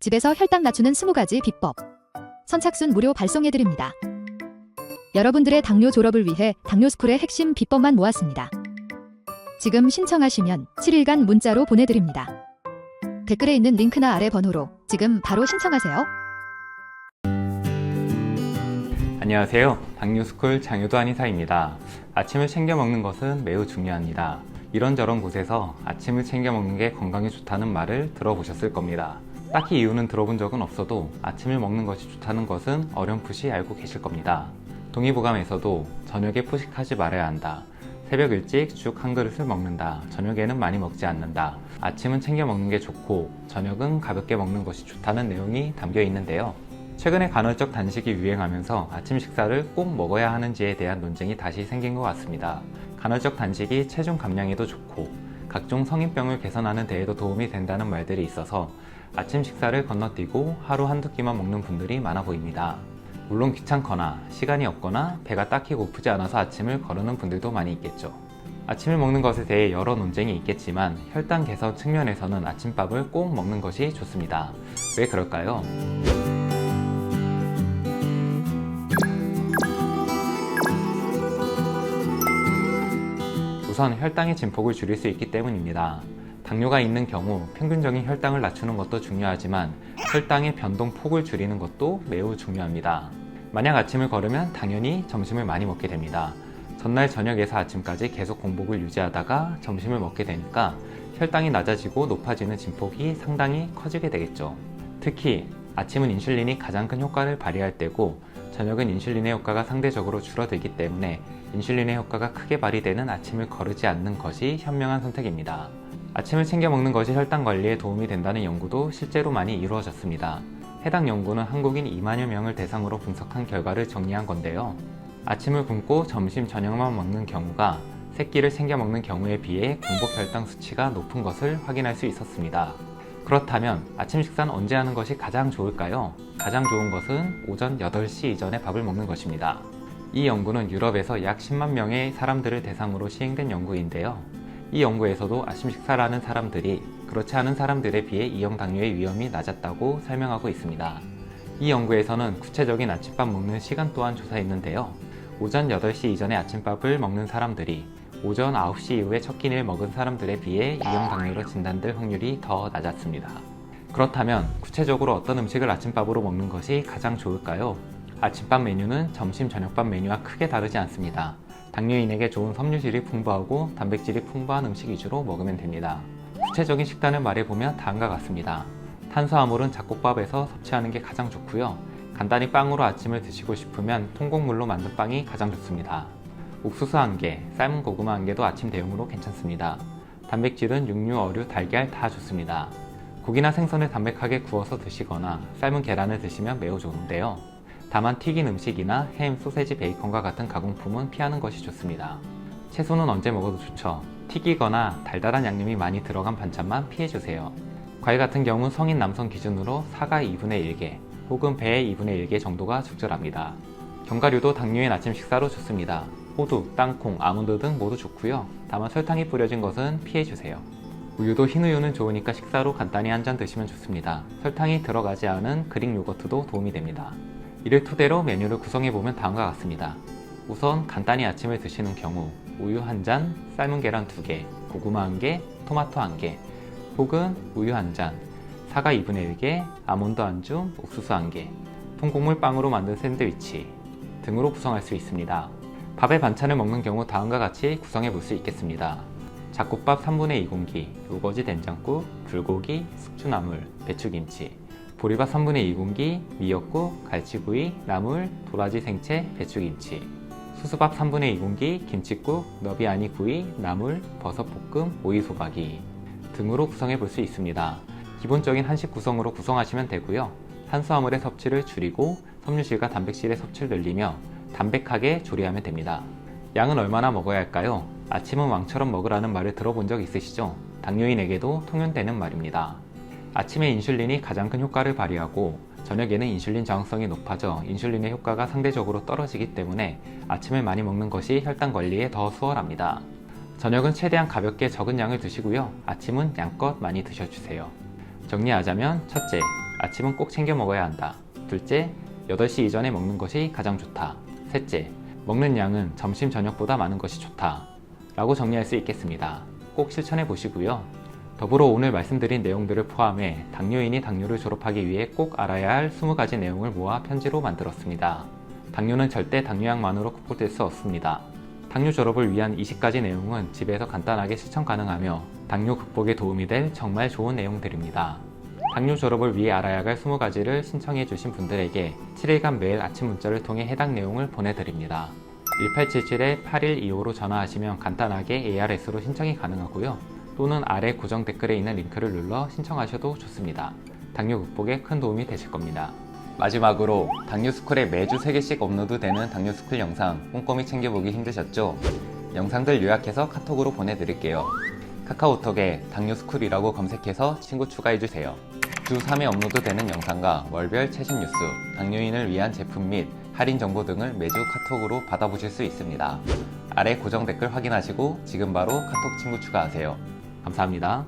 집에서 혈당 낮추는 20가지 비법. 선착순 무료 발송해드립니다. 여러분들의 당뇨 졸업을 위해 당뇨스쿨의 핵심 비법만 모았습니다. 지금 신청하시면 7일간 문자로 보내드립니다. 댓글에 있는 링크나 아래 번호로 지금 바로 신청하세요. 안녕하세요. 당뇨스쿨 장효도 한의사입니다. 아침을 챙겨 먹는 것은 매우 중요합니다. 이런저런 곳에서 아침을 챙겨 먹는 게 건강에 좋다는 말을 들어보셨을 겁니다. 딱히 이유는 들어본 적은 없어도 아침을 먹는 것이 좋다는 것은 어렴풋이 알고 계실 겁니다. 동의보감에서도 저녁에 포식하지 말아야 한다. 새벽 일찍 죽 한 그릇을 먹는다. 저녁에는 많이 먹지 않는다. 아침은 챙겨 먹는 게 좋고 저녁은 가볍게 먹는 것이 좋다는 내용이 담겨 있는데요. 최근에 간헐적 단식이 유행하면서 아침 식사를 꼭 먹어야 하는지에 대한 논쟁이 다시 생긴 것 같습니다. 간헐적 단식이 체중 감량에도 좋고 각종 성인병을 개선하는 데에도 도움이 된다는 말들이 있어서 아침 식사를 건너뛰고 하루 한두 끼만 먹는 분들이 많아 보입니다. 물론 귀찮거나 시간이 없거나 배가 딱히 고프지 않아서 아침을 거르는 분들도 많이 있겠죠. 아침을 먹는 것에 대해 여러 논쟁이 있겠지만 혈당 개선 측면에서는 아침밥을 꼭 먹는 것이 좋습니다. 왜 그럴까요? 우선 혈당의 진폭을 줄일 수 있기 때문입니다. 당뇨가 있는 경우 평균적인 혈당을 낮추는 것도 중요하지만 혈당의 변동폭을 줄이는 것도 매우 중요합니다. 만약 아침을 거르면 당연히 점심을 많이 먹게 됩니다. 전날 저녁에서 아침까지 계속 공복을 유지하다가 점심을 먹게 되니까 혈당이 낮아지고 높아지는 진폭이 상당히 커지게 되겠죠. 특히 아침은 인슐린이 가장 큰 효과를 발휘할 때고 저녁은 인슐린의 효과가 상대적으로 줄어들기 때문에 인슐린의 효과가 크게 발휘되는 아침을 거르지 않는 것이 현명한 선택입니다. 아침을 챙겨 먹는 것이 혈당 관리에 도움이 된다는 연구도 실제로 많이 이루어졌습니다. 해당 연구는 한국인 2만여 명을 대상으로 분석한 결과를 정리한 건데요. 아침을 굶고 점심, 저녁만 먹는 경우가 세 끼를 챙겨 먹는 경우에 비해 공복 혈당 수치가 높은 것을 확인할 수 있었습니다. 그렇다면 아침 식사는 언제 하는 것이 가장 좋을까요? 가장 좋은 것은 오전 8시 이전에 밥을 먹는 것입니다. 이 연구는 유럽에서 약 10만 명의 사람들을 대상으로 시행된 연구인데요. 이 연구에서도 아침 식사를 하는 사람들이 그렇지 않은 사람들에 비해 이형 당뇨의 위험이 낮았다고 설명하고 있습니다. 이 연구에서는 구체적인 아침밥 먹는 시간 또한 조사했는데요. 오전 8시 이전에 아침밥을 먹는 사람들이 오전 9시 이후에 첫 끼를 먹은 사람들에 비해 이형 당뇨로 진단될 확률이 더 낮았습니다. 그렇다면 구체적으로 어떤 음식을 아침밥으로 먹는 것이 가장 좋을까요? 아침밥 메뉴는 점심, 저녁밥 메뉴와 크게 다르지 않습니다. 당뇨인에게 좋은 섬유질이 풍부하고 단백질이 풍부한 음식 위주로 먹으면 됩니다. 구체적인 식단을 말해보면 다음과 같습니다. 탄수화물은 잡곡밥에서 섭취하는 게 가장 좋고요. 간단히 빵으로 아침을 드시고 싶으면 통곡물로 만든 빵이 가장 좋습니다. 옥수수 1개, 삶은 고구마 1개도 아침 대용으로 괜찮습니다. 단백질은 육류, 어류, 달걀 다 좋습니다. 고기나 생선을 담백하게 구워서 드시거나 삶은 계란을 드시면 매우 좋은데요. 다만 튀긴 음식이나 햄, 소세지, 베이컨과 같은 가공품은 피하는 것이 좋습니다. 채소는 언제 먹어도 좋죠. 튀기거나 달달한 양념이 많이 들어간 반찬만 피해주세요. 과일 같은 경우 성인 남성 기준으로 사과 2분의 1개 혹은 배의 2분의 1개 정도가 적절합니다. 견과류도 당뇨인 아침 식사로 좋습니다. 호두, 땅콩, 아몬드 등 모두 좋고요. 다만 설탕이 뿌려진 것은 피해주세요. 우유도 흰우유는 좋으니까 식사로 간단히 한 잔 드시면 좋습니다. 설탕이 들어가지 않은 그릭 요거트도 도움이 됩니다. 이를 토대로 메뉴를 구성해보면 다음과 같습니다. 우선 간단히 아침을 드시는 경우 우유 1잔, 삶은 계란 2개, 고구마 1개, 토마토 1개 혹은 우유 1잔, 사과 2분의 1개, 아몬드 1줌, 옥수수 1개, 통곡물 빵으로 만든 샌드위치 등으로 구성할 수 있습니다. 밥에 반찬을 먹는 경우 다음과 같이 구성해 볼 수 있겠습니다. 잡곡밥 3분의 2 공기, 우거지 된장국, 불고기, 숙주나물, 배추김치, 보리밥 3분의 2 공기, 미역국, 갈치구이, 나물, 도라지 생채, 배추김치, 수수밥 3분의 2 공기, 김칫국, 너비 아니 구이, 나물, 버섯볶음, 오이소박이 등으로 구성해 볼 수 있습니다. 기본적인 한식 구성으로 구성하시면 되고요. 탄수화물의 섭취를 줄이고 섬유질과 단백질의 섭취를 늘리며 담백하게 조리하면 됩니다. 양은 얼마나 먹어야 할까요? 아침은 왕처럼 먹으라는 말을 들어본 적 있으시죠? 당뇨인에게도 통용되는 말입니다. 아침에 인슐린이 가장 큰 효과를 발휘하고 저녁에는 인슐린 저항성이 높아져 인슐린의 효과가 상대적으로 떨어지기 때문에 아침을 많이 먹는 것이 혈당 관리에 더 수월합니다. 저녁은 최대한 가볍게 적은 양을 드시고요. 아침은 양껏 많이 드셔주세요. 정리하자면 첫째, 아침은 꼭 챙겨 먹어야 한다. 둘째, 8시 이전에 먹는 것이 가장 좋다. 셋째, 먹는 양은 점심, 저녁보다 많은 것이 좋다. 라고 정리할 수 있겠습니다. 꼭 실천해 보시고요. 더불어 오늘 말씀드린 내용들을 포함해 당뇨인이 당뇨를 졸업하기 위해 꼭 알아야 할 20가지 내용을 모아 편지로 만들었습니다. 당뇨는 절대 당뇨약만으로 극복될 수 없습니다. 당뇨 졸업을 위한 20가지 내용은 집에서 간단하게 실천 가능하며 당뇨 극복에 도움이 될 정말 좋은 내용들입니다. 당뇨 졸업을 위해 알아야 할 20가지를 신청해 주신 분들에게 7일간 매일 아침 문자를 통해 해당 내용을 보내드립니다. 1877-8125로 전화하시면 간단하게 ARS로 신청이 가능하고요. 또는 아래 고정 댓글에 있는 링크를 눌러 신청하셔도 좋습니다. 당뇨 극복에 큰 도움이 되실 겁니다. 마지막으로 당뇨스쿨에 매주 3개씩 업로드되는 당뇨스쿨 영상 꼼꼼히 챙겨보기 힘드셨죠? 영상들 요약해서 카톡으로 보내드릴게요. 카카오톡에 당뇨스쿨이라고 검색해서 친구 추가해주세요. 주 3회 업로드되는 영상과 월별 최신 뉴스, 당뇨인을 위한 제품 및 할인 정보 등을 매주 카톡으로 받아보실 수 있습니다. 아래 고정 댓글 확인하시고 지금 바로 카톡 친구 추가하세요. 감사합니다.